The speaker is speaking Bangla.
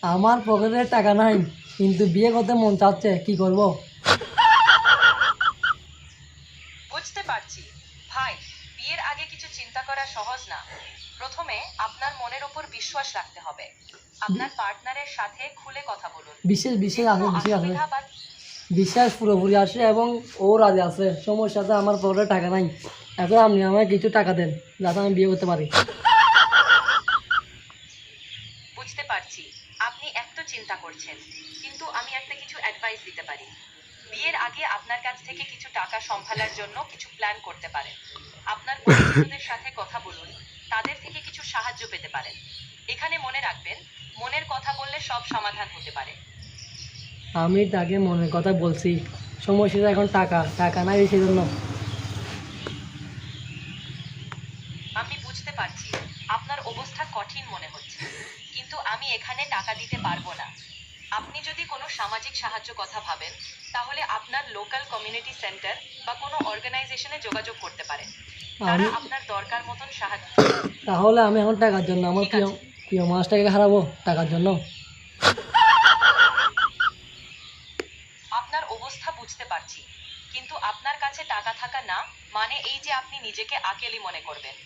আমার পকেটে টাকা নাই, কিন্তু বিয়ে করতে মন চাচ্ছে, কি করব? বুঝতে পারছি ভাই, বিয়ের আগে কিছু চিন্তা করা সহজ না। প্রথমে আপনার মনের উপর বিশ্বাস রাখতে হবে। আপনার পার্টনারের সাথে খুলে কথা বলুন। বিশেষ যে বিশেষ আছে, কোনো বিশেষ আছে, অসুবিধা বা বিশ্বাস পুরোপুরি আসে এবং ও রাজি আছে। সমস্যাতে আমার পকেটে টাকা নাই। এখন আপনি আমায় কিছু টাকা দেন, যাতে আমি বিয়ে করতে পারি। বুঝতে পারছি আপনি এত চিন্তা করছেন, কিন্তু আমি একটা কিছু অ্যাডভাইস দিতে পারি। বিয়ের আগে আপনার কাছ থেকে কিছু টাকা সম্ভালার জন্য কিছু প্ল্যান করতে পারেন। আপনার পরিচিতদের সাথে কথা বলুন, তাদের থেকে কিছু সাহায্য পেতে পারেন। এখানে মনে রাখবেন, মনের কথা বললে সব সমাধান হতে পারে। আমি তাকে মনের কথা বলছি, সমস্যাটা এখন টাকা টাকা নাই, সেজন্য। আমি বুঝতে পারছি আপনার অবস্থা কঠিন মনে হচ্ছে, কিন্তু আমি এখানে টাকা দিতে পারবো না। আপনি যদি কোনো সামাজিক সাহায্য কথা ভাবেন, তাহলে আপনার লোকাল কমিউনিটি সেন্টার বা কোনো অর্গানাইজেশনে যোগাযোগ করতে পারেন। তারা আমি আপনার দরকার মতন সাহায্য। তাহলে আমি এখন টাকার জন্য আমার ঠিক প্রিয় আছে, প্রিয় মাছটাকে হারাবো টাকার জন্য? আপনার অবস্থা বুঝতে পারছি, কিন্তু আপনার কাছে টাকা থাকা না মানে এই যে আপনি নিজেকে আকেলি মনে করবেন।